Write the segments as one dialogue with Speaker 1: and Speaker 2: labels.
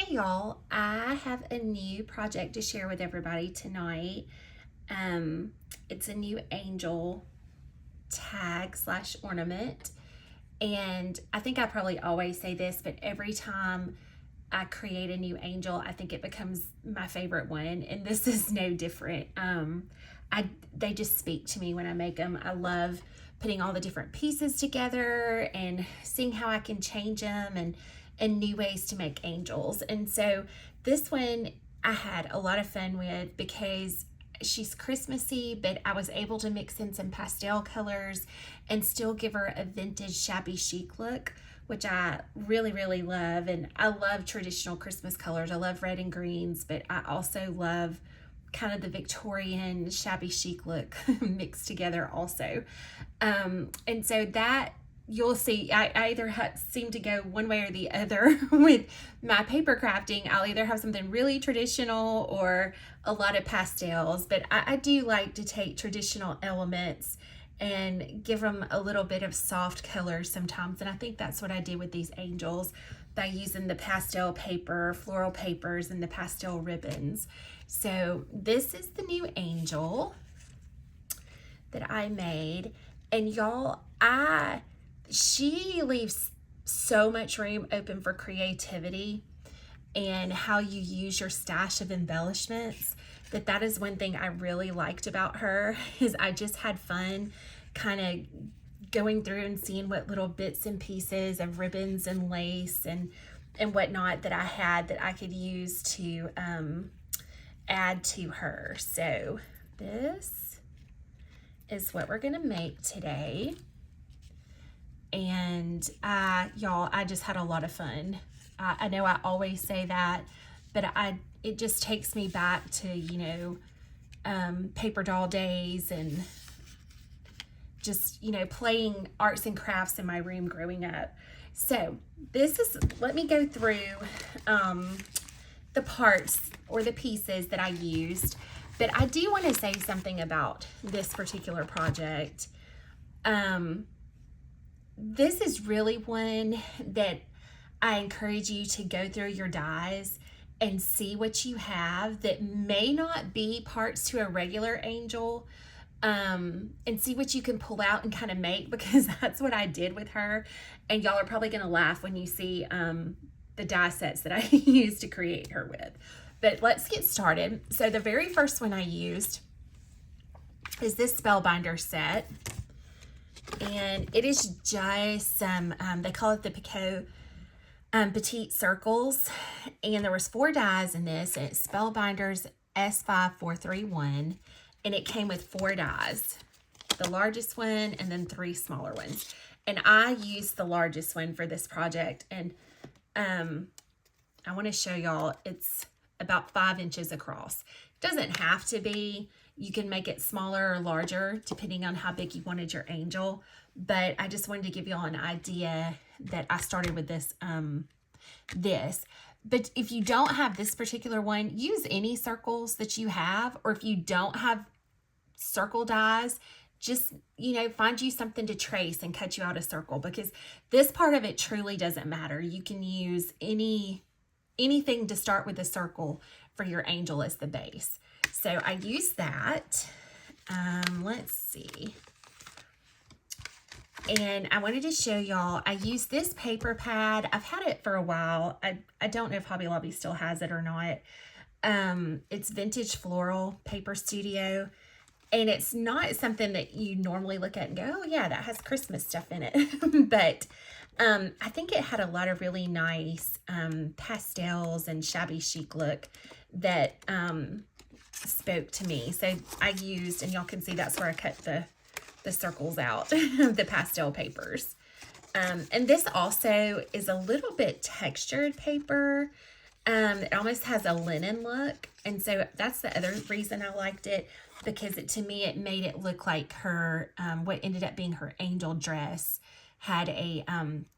Speaker 1: Hey y'all, I have a new project to share with everybody tonight. It's a new angel tag slash ornament. And I think I probably always say this, but every time I create a new angel, I think it becomes my favorite one. And this is no different. They just speak to me when I make them. I love putting all the different pieces together and seeing how I can change them and new ways to make angels. And so this one I had a lot of fun with because she's Christmassy, but I was able to mix in some pastel colors and still give her a vintage shabby chic look, which I really, really love. And I love traditional Christmas colors. I love red and greens, but I also love kind of the Victorian shabby chic look mixed together also. And so that you'll see, I either seem to go one way or the other with my paper crafting. I'll either have something really traditional or a lot of pastels, but I do like to take traditional elements and give them a little bit of soft color sometimes. And I think that's what I did with these angels by using the pastel paper, floral papers, and the pastel ribbons. So this is the new angel that I made. And y'all, she leaves so much room open for creativity and how you use your stash of embellishments, that is one thing I really liked about her, is I just had fun kind of going through and seeing what little bits and pieces of ribbons and lace and whatnot that I had that I could use to add to her. So this is what we're gonna make today. And y'all, I just had a lot of fun. I know I always say that, but it just takes me back to, paper doll days and just, playing arts and crafts in my room growing up. So let me go through the parts or the pieces that I used. But I do want to say something about this particular project. This is really one that I encourage you to go through your dies and see what you have that may not be parts to a regular angel, and see what you can pull out and kind of make, because that's what I did with her. And y'all are probably going to laugh when you see the die sets that I used to create her with. But let's get started. So the very first one I used is this Spellbinder set. And it is just some, they call it the Picot Petite Circles. And there was 4 dies in this, and it's Spellbinder's S5431. And it came with 4 dies, the largest one and then 3 smaller ones. And I used the largest one for this project. And I want to show y'all, it's about 5 inches across. It doesn't have to be. You can make it smaller or larger depending on how big you wanted your angel. But I just wanted to give y'all an idea that I started with this. But if you don't have this particular one, use any circles that you have. Or if you don't have circle dies, just, find you something to trace and cut you out a circle, because this part of it truly doesn't matter. You can use anything to start with a circle for your angel as the base. So I used that. Let's see. And I wanted to show y'all, I used this paper pad. I've had it for a while. I don't know if Hobby Lobby still has it or not. It's Vintage Floral Paper Studio. And it's not something that you normally look at and go, oh yeah, that has Christmas stuff in it. But I think it had a lot of really nice pastels and shabby chic look that spoke to me. So I used, and y'all can see that's where I cut the circles out of the pastel papers. And this also is a little bit textured paper. It almost has a linen look. And so that's the other reason I liked it, because to me, it made it look like her, what ended up being her angel dress had a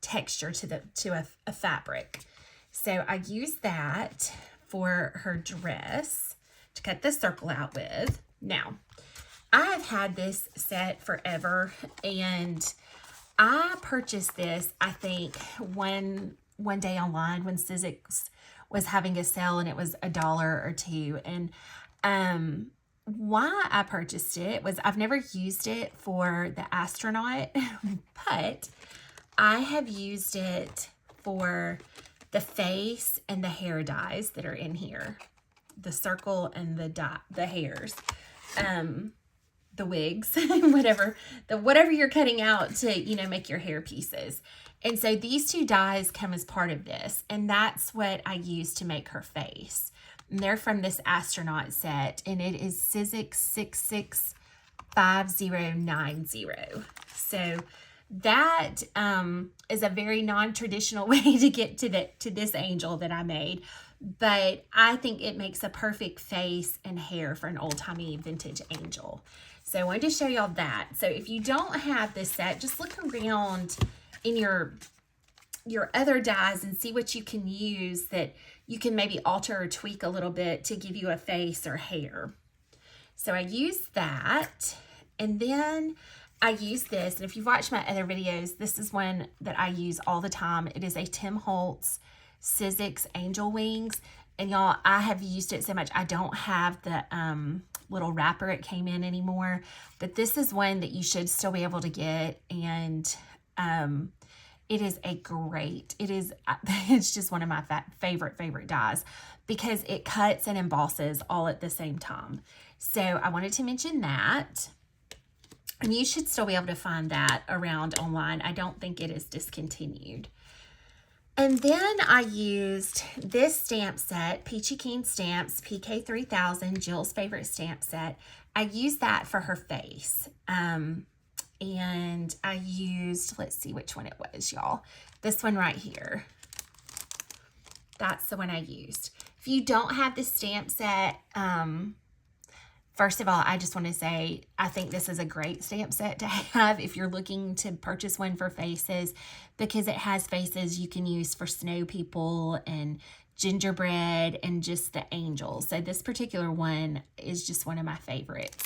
Speaker 1: texture to a fabric. So I used that for her dress to cut the circle out with. Now, I have had this set forever, and I purchased this, I think, one day online when Sizzix was having a sale and it was $1 or $2. And why I purchased it was I've never used it for the astronaut, but I have used it for the face and the hair dyes that are in here. The circle and the hairs. The wigs, whatever you're cutting out to, make your hair pieces. And so these two dyes come as part of this, and that's what I use to make her face. And they're from this astronaut set, and it is Sizzix 665090. So that is a very non-traditional way to get to this angel that I made. But I think it makes a perfect face and hair for an old-timey vintage angel. So I wanted to show y'all that. So if you don't have this set, just look around in your other dyes and see what you can use that you can maybe alter or tweak a little bit to give you a face or hair. So I used that, and then I use this. And if you've watched my other videos, this is one that I use all the time. It is a Tim Holtz Sizzix Angel Wings. And y'all, I have used it so much. I don't have the little wrapper it came in anymore. But this is one that you should still be able to get. And it is it's just one of my favorite dyes because it cuts and embosses all at the same time. So I wanted to mention that. And you should still be able to find that around online. I don't think it is discontinued. And then I used this stamp set, Peachy Keen Stamps, PK3000, Jill's favorite stamp set. I used that for her face. And I used, let's see which one it was, y'all. This one right here. That's the one I used. If you don't have this stamp set, first of all, I just want to say, I think this is a great stamp set to have if you're looking to purchase one for faces, because it has faces you can use for snow people and gingerbread and just the angels. So this particular one is just one of my favorites.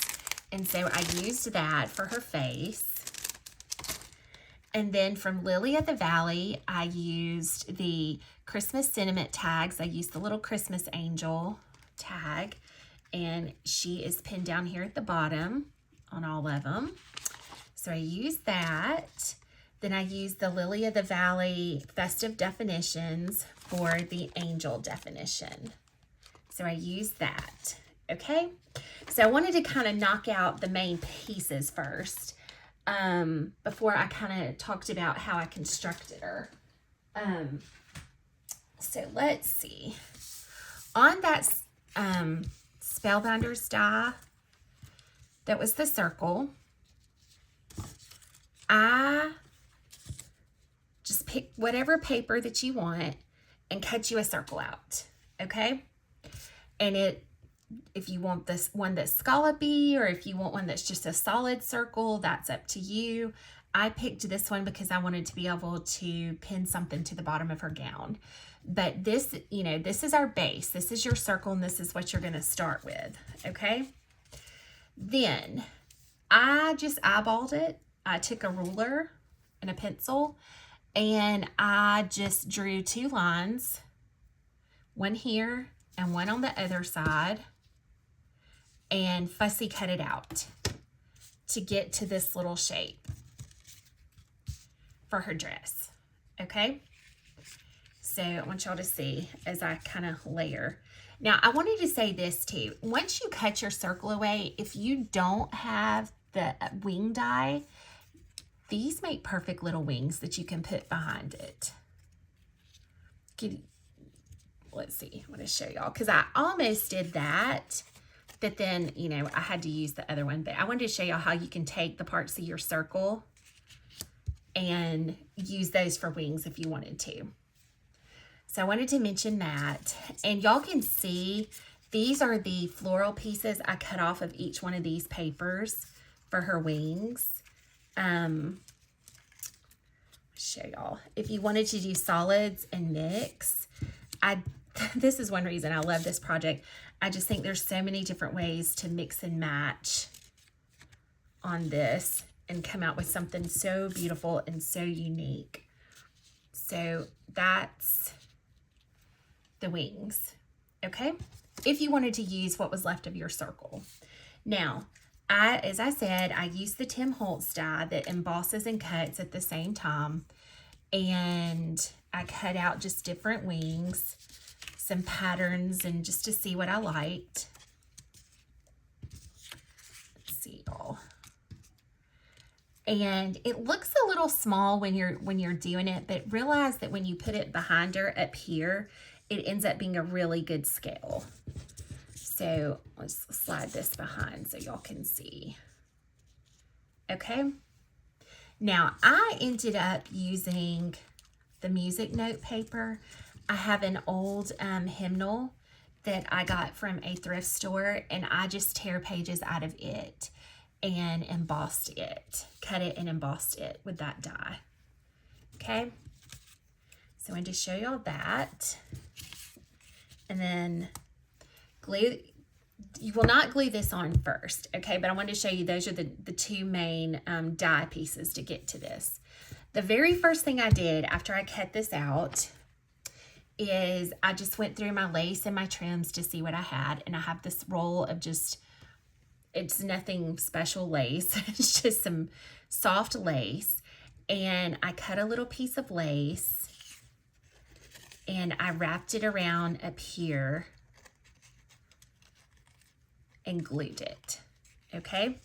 Speaker 1: And so I used that for her face. And then from Lily of the Valley, I used the Christmas sentiment tags. I used the little Christmas angel tag. And she is pinned down here at the bottom on all of them. So I used that. Then I used the Lily of the Valley Festive Definitions for the angel definition. So I used that. Okay. So I wanted to kind of knock out the main pieces first before I kind of talked about how I constructed her. So let's see. On that Spellbinders die, that was the circle. I just pick whatever paper that you want and cut you a circle out, okay? And if you want this one that's scallopy or if you want one that's just a solid circle, that's up to you. I picked this one because I wanted to be able to pin something to the bottom of her gown. But this, this is our base. This is your circle, and this is what you're going to start with, okay? Then, I just eyeballed it. I took a ruler and a pencil, and I just drew 2 lines, one here and one on the other side, and fussy cut it out to get to this little shape for her dress, okay? So I want y'all to see as I kind of layer. Now, I wanted to say this too. Once you cut your circle away, if you don't have the wing die, these make perfect little wings that you can put behind it. Let's see. I want to show y'all because I almost did that, but then, I had to use the other one. But I wanted to show y'all how you can take the parts of your circle and use those for wings if you wanted to. So I wanted to mention that. And y'all can see these are the floral pieces I cut off of each one of these papers for her wings. Show y'all. If you wanted to do solids and mix, this is one reason I love this project. I just think there's so many different ways to mix and match on this and come out with something so beautiful and so unique. So that's the wings, okay? If you wanted to use what was left of your circle. Now, as I said, I used the Tim Holtz die that embosses and cuts at the same time. And I cut out just different wings, some patterns, and just to see what I liked. Let's see, y'all. And it looks a little small when you're doing it, but realize that when you put it behind her up here, it ends up being a really good scale. So let's slide this behind so y'all can see. Okay. Now I ended up using the music note paper. I have an old hymnal that I got from a thrift store, and I just tear pages out of it and embossed it, cut it and embossed it with that die. Okay. So I wanted to show y'all that. And then glue, you will not glue this on first, okay? But I wanted to show you those are the two main die pieces to get to this. The very first thing I did after I cut this out is I just went through my lace and my trims to see what I had. And I have this roll of just, it's nothing special lace. It's just some soft lace. And I cut a little piece of lace and I wrapped it around up here and glued it, okay?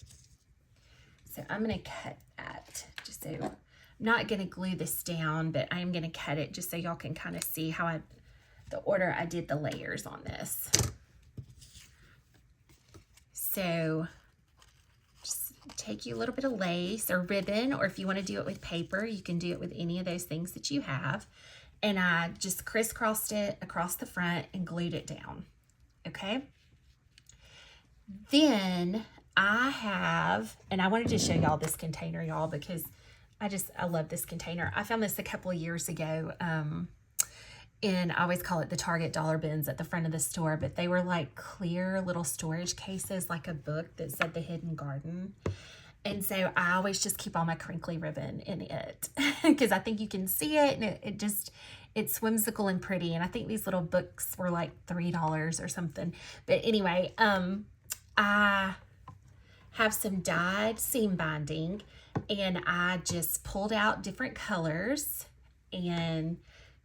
Speaker 1: So I'm gonna cut that just so, I'm not gonna glue this down, but I'm gonna cut it just so y'all can kind of see how the order I did the layers on this. So just take you a little bit of lace or ribbon, or if you wanna do it with paper, you can do it with any of those things that you have. And I just crisscrossed it across the front and glued it down, okay? Then I have, and I wanted to show y'all this container, y'all, because I love this container. I found this a couple of years ago, and I always call it the Target dollar bins at the front of the store, but they were like clear little storage cases, like a book that said The Hidden Garden. And so I always just keep all my crinkly ribbon in it because I think you can see it, and it's whimsical and pretty. And I think these little books were like $3 or something. But anyway, I have some dyed seam binding, and I just pulled out different colors and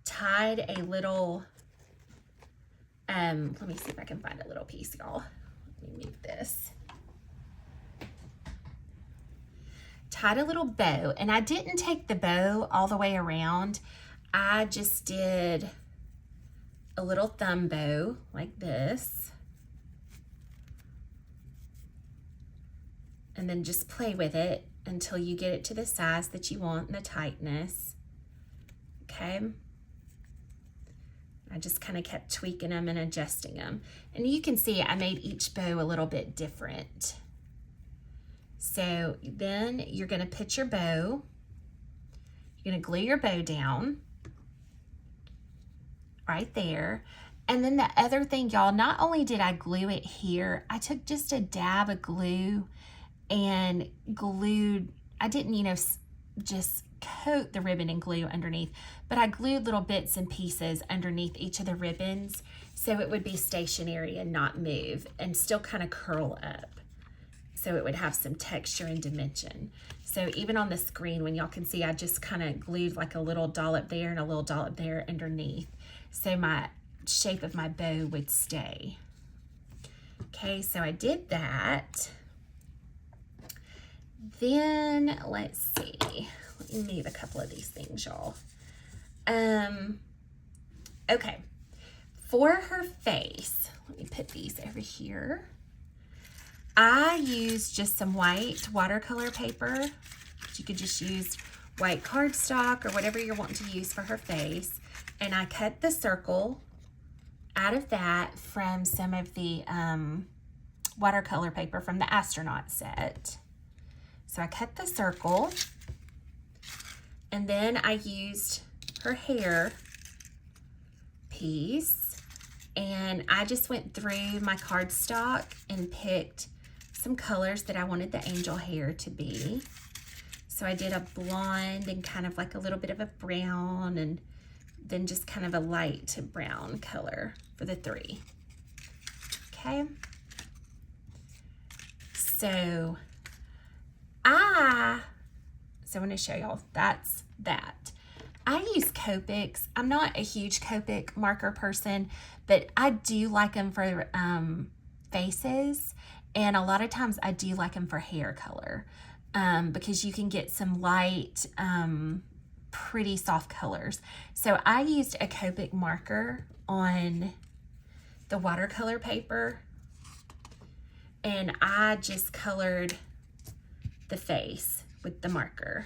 Speaker 1: tied a little, let me see if I can find a little piece, y'all. Let me move this. Tied a little bow, and I didn't take the bow all the way around. I just did a little thumb bow like this. And then just play with it until you get it to the size that you want and the tightness. Okay. I just kind of kept tweaking them and adjusting them. And you can see I made each bow a little bit different. So then you're going to put your bow. You're going to glue your bow down right there. And then the other thing, y'all, not only did I glue it here, I took just a dab of glue and glued, I didn't, just coat the ribbon in glue underneath, but I glued little bits and pieces underneath each of the ribbons so it would be stationary and not move and still kind of curl up. So it would have some texture and dimension. So even on the screen, when y'all can see, I just kind of glued like a little dollop there and a little dollop there underneath. So my shape of my bow would stay. Okay, so I did that. Then let's see, let me move a couple of these things, y'all. Okay, for her face, let me put these over here. I used just some white watercolor paper. You could just use white cardstock or whatever you're wanting to use for her face. And I cut the circle out of that from some of the watercolor paper from the astronaut set. So I cut the circle, and then I used her hair piece, and I just went through my cardstock and picked some colors that I wanted the angel hair to be. So I did a blonde and kind of like a little bit of a brown and then just kind of a light brown color for the 3. Okay. So I want to show y'all, that's that. I use Copics. I'm not a huge Copic marker person, but I do like them for faces, and a lot of times I do like them for hair color because you can get some light, pretty soft colors. So I used a Copic marker on the watercolor paper, and I just colored the face with the marker.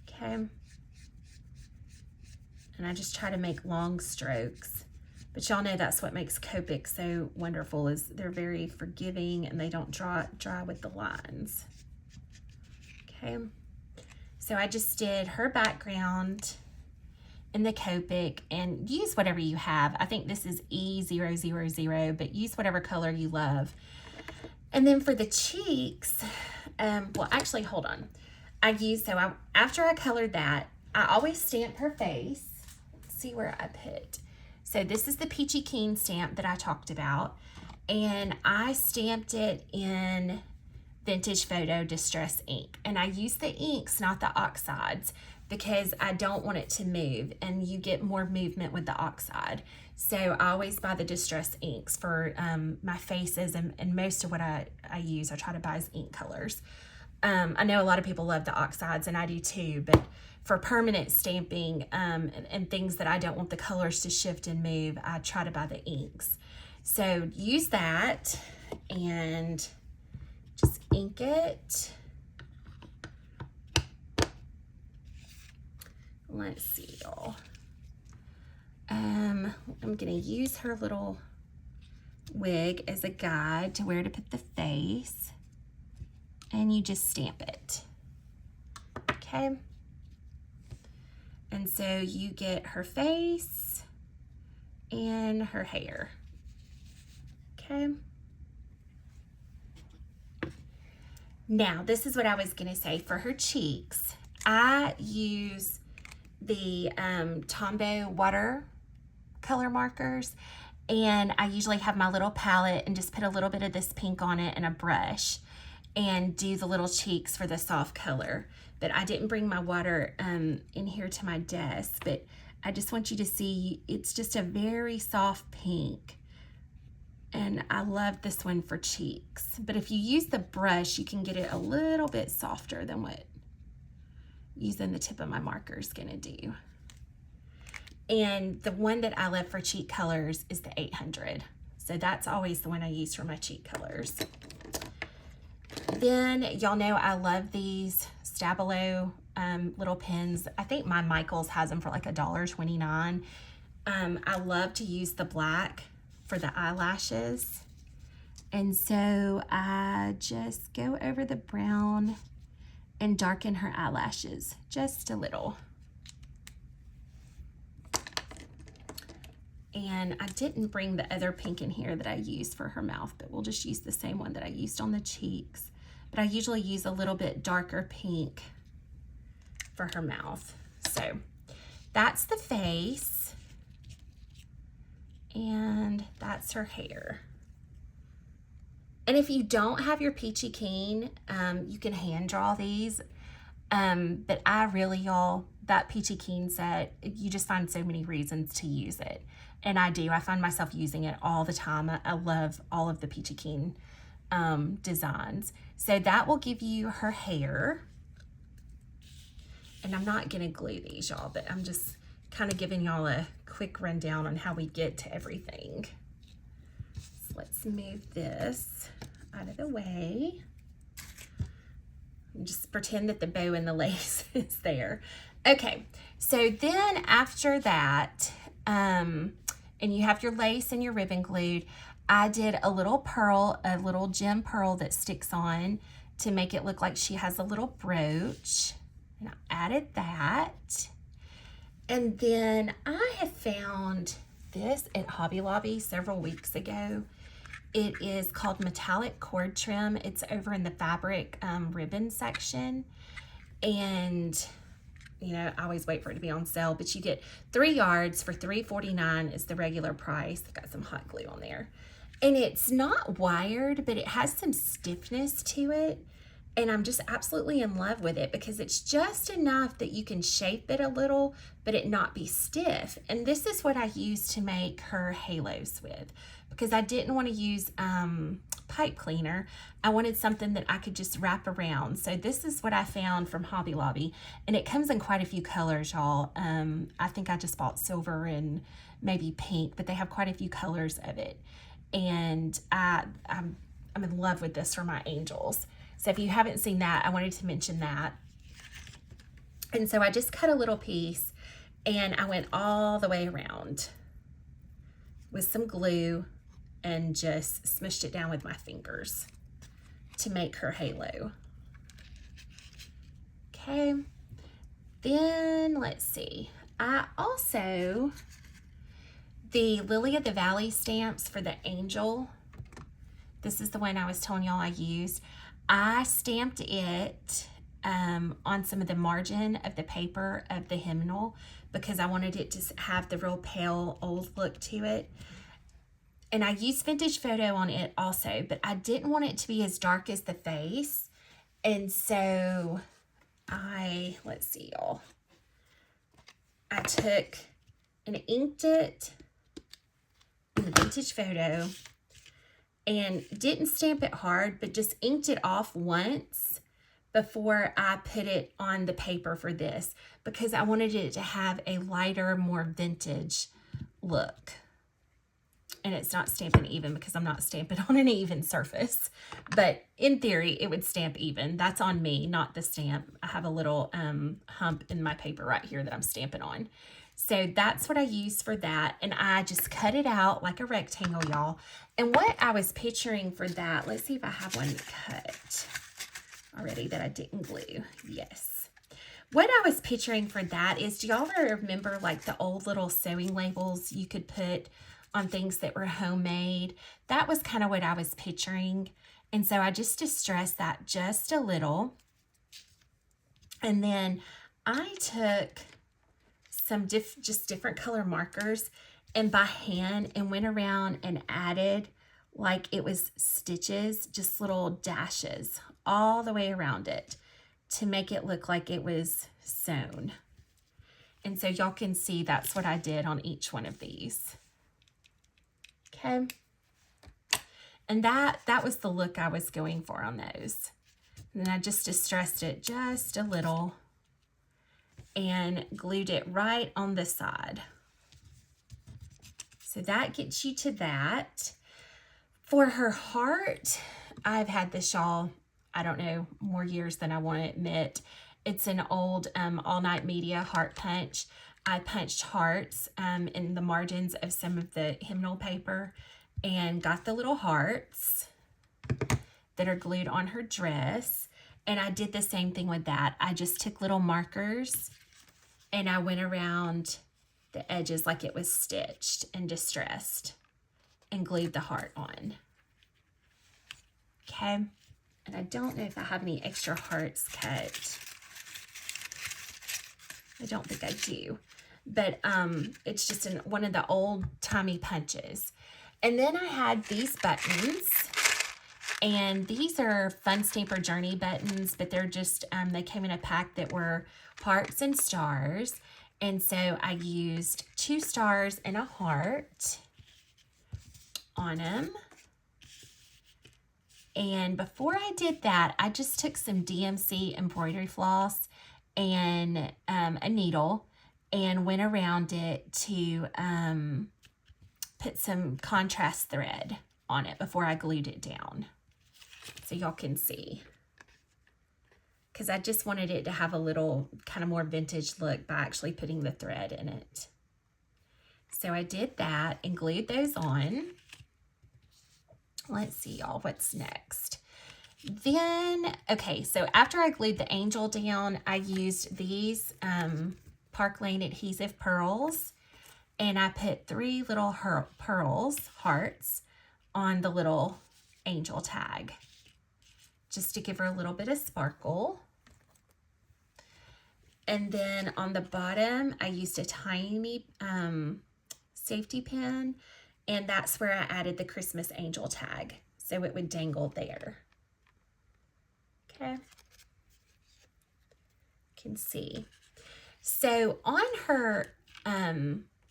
Speaker 1: Okay. And I just try to make long strokes. But y'all know that's what makes Copic so wonderful, is they're very forgiving and they don't dry with the lines. Okay. So I just did her background in the Copic, and use whatever you have. I think this is E000, but use whatever color you love. And then for the cheeks, well, actually, hold on. After I colored that, I always stamp her face. Let's see where I put. So this is the Peachy Keen stamp that I talked about, and I stamped it in Vintage Photo Distress ink. And I use the inks, not the oxides, because I don't want it to move, and you get more movement with the oxide. So I always buy the Distress inks for my faces, and most of what I use, I try to buy as ink colors. I know a lot of people love the oxides, and I do too, but for permanent stamping and things that I don't want the colors to shift and move, I try to buy the inks. So use that and just ink it. Let's see, y'all. I'm gonna use her little wig as a guide to where to put the face, and you just stamp it. Okay. And so you get her face and her hair. Okay. Now, this is what I was gonna say for her cheeks. I use the Tombow watercolor markers, and I usually have my little palette and just put a little bit of this pink on it and a brush and do the little cheeks for the soft color. But I didn't bring my water in here to my desk, but I just want you to see it's just a very soft pink, and I love this one for cheeks. But if you use the brush, you can get it a little bit softer than what using the tip of my marker is gonna do. And the one that I love for cheek colors is the 800. So that's always the one I use for my cheek colors. Then y'all know I love these Stabilo little pens. I think my Michaels has them for like $1.29. I love to use the black for the eyelashes. And so I just go over the brown and darken her eyelashes just a little. And I didn't bring the other pink in here that I used for her mouth, but we'll just use the same one that I used on the cheeks. But I usually use a little bit darker pink for her mouth. So that's the face, and that's her hair. And if you don't have your Peachy Keen, you can hand draw these. But I really, y'all, that Peachy Keen set, you just find so many reasons to use it. And I do. I find myself using it all the time. I love all of the Peachy Keen designs. So that will give you her hair. And I'm not going to glue these, y'all, but I'm just kind of giving y'all a quick rundown on how we get to everything. Let's move this out of the way. And just pretend that the bow and the lace is there. Okay, so then after that, and you have your lace and your ribbon glued, I did a little pearl, a little gem pearl that sticks on to make it look like she has a little brooch. And I added that. And then I have found this at Hobby Lobby several weeks ago. It is called Metallic Cord Trim. It's over in the fabric ribbon section. And you know, I always wait for it to be on sale, but you get 3 yards for $3.49 is the regular price. I've got some hot glue on there. And it's not wired, but it has some stiffness to it. And I'm just absolutely in love with it because it's just enough that you can shape it a little, but it not be stiff. And this is what I use to make her halos with, because I didn't want to use pipe cleaner. I wanted something that I could just wrap around. So this is what I found from Hobby Lobby, and it comes in quite a few colors, y'all. I think I just bought silver and maybe pink, but they have quite a few colors of it. And I'm in love with this for my angels. So if you haven't seen that, I wanted to mention that. And so I just cut a little piece and I went all the way around with some glue and just smushed it down with my fingers to make her halo. Okay, then let's see. I also, the Lily of the Valley stamps for the angel, this is the one I was telling y'all I used. I stamped it on some of the margin of the paper of the hymnal because I wanted it to have the real pale old look to it. And I used vintage photo on it also, but I didn't want it to be as dark as the face. And so let's see y'all, I took and inked it in the vintage photo and didn't stamp it hard, but just inked it off once before I put it on the paper for this, because I wanted it to have a lighter, more vintage look. And it's not stamping even because I'm not stamping on an even surface, but in theory it would stamp even. That's on me, not the stamp. I have a little hump in my paper right here that I'm stamping on. So that's what I use for that. And I just cut it out like a rectangle, y'all. And what I was picturing for that, let's see if I have one cut already that I didn't glue. Yes. What I was picturing for that is, do y'all remember like the old little sewing labels you could put on things that were homemade? That was kind of what I was picturing. And so I just distressed that just a little. And then I took some just different color markers and by hand and went around and added like it was stitches, just little dashes all the way around it to make it look like it was sewn. And so y'all can see that's what I did on each one of these. Okay. And that was the look I was going for on those. And then I just distressed it just a little and glued it right on the side. So that gets you to that. For her heart, I've had this shawl, I don't know, more years than I want to admit. It's an old All Night Media heart punch. I punched hearts in the margins of some of the hymnal paper and got the little hearts that are glued on her dress. And I did the same thing with that. I just took little markers and I went around the edges like it was stitched and distressed and glued the heart on. Okay. And I don't know if I have any extra hearts cut. I don't think I do. But it's just in one of the old timey punches. And then I had these buttons. And these are Fun Stamper Journey buttons, but they're just, they came in a pack that were hearts and stars. And so I used 2 stars and a heart on them. And before I did that, I just took some DMC embroidery floss and a needle and went around it to put some contrast thread on it before I glued it down. So y'all can see. Because I just wanted it to have a little kind of more vintage look by actually putting the thread in it. So I did that and glued those on. Let's see, y'all, what's next? Then, okay, so after I glued the angel down, I used these Park Lane adhesive pearls. And I put 3 little pearls, hearts, on the little angel tag, just to give her a little bit of sparkle. And then on the bottom, I used a tiny safety pin, and that's where I added the Christmas angel tag, so it would dangle there. Okay. You can see. So on her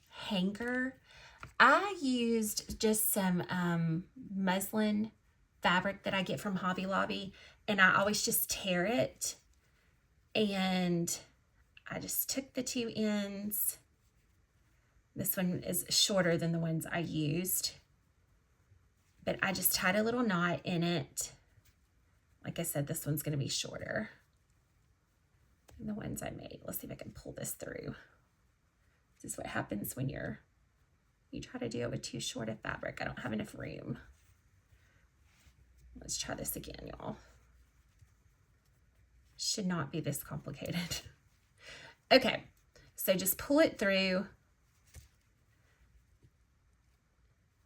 Speaker 1: hanger, I used just some muslin fabric that I get from Hobby Lobby, and I always just tear it, and I just took the two ends. This one is shorter than the ones I used, but I just tied a little knot in it. Like I said, this one's going to be shorter than the ones I made. Let's see if I can pull this through. This is what happens when you try to do it with too short of fabric. I don't have enough room. Let's try this again, y'all. Should not be this complicated. Okay, so just pull it through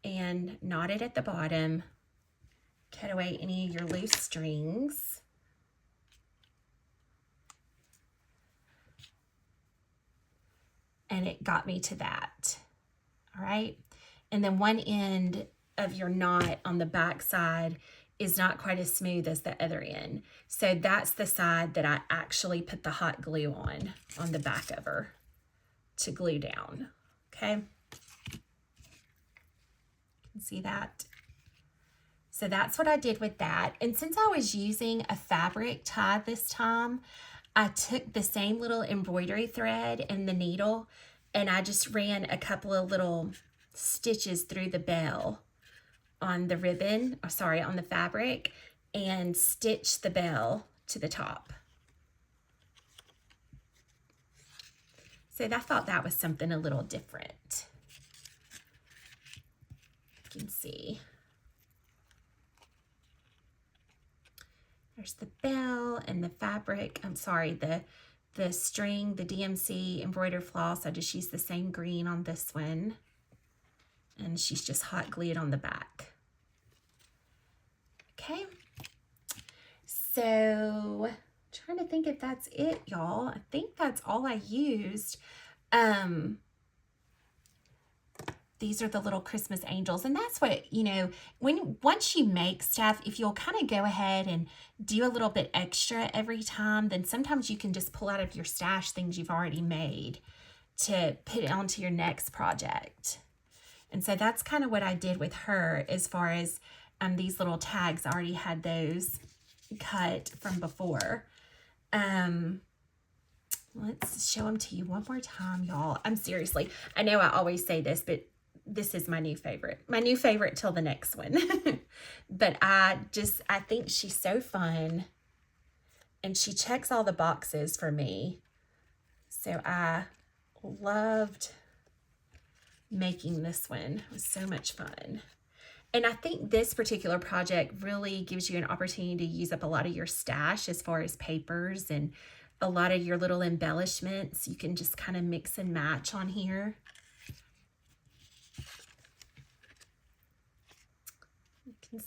Speaker 1: and knot it at the bottom. Cut away any of your loose strings. And it got me to that. All right. And then one end of your knot on the back side is not quite as smooth as the other end. So that's the side that I actually put the hot glue on the back of her to glue down. Okay. You can see that. So that's what I did with that. And since I was using a fabric tie this time, I took the same little embroidery thread and the needle, and I just ran a couple of little stitches through the bell on the ribbon, or sorry, on the fabric, and stitched the bell to the top. So I thought that was something a little different. You can see. There's the bell and the fabric. I'm sorry, the string, the DMC embroidered floss. I just used the same green on this one. And she's just hot glued on the back. Okay. So, trying to think if that's it, y'all. I think that's all I used. These are the little Christmas angels, and that's what, you know, once you make stuff, if you'll kind of go ahead and do a little bit extra every time, then sometimes you can just pull out of your stash things you've already made to put it onto your next project. And so that's kind of what I did with her as far as these little tags. I already had those cut from before. Let's show them to you one more time, y'all. Seriously, I know I always say this, but this is my new favorite. My new favorite till the next one. But I think she's so fun. And she checks all the boxes for me. So I loved making this one. It was so much fun. And I think this particular project really gives you an opportunity to use up a lot of your stash as far as papers and a lot of your little embellishments. You can just kind of mix and match on here. You can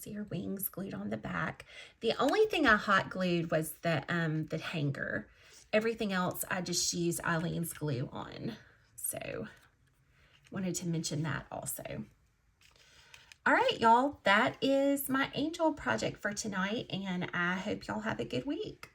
Speaker 1: see her wings glued on the back. The only thing I hot glued was the hanger. Everything else I just used Eileen's glue on. So wanted to mention that also. All right, y'all, that is my angel project for tonight, and I hope y'all have a good week.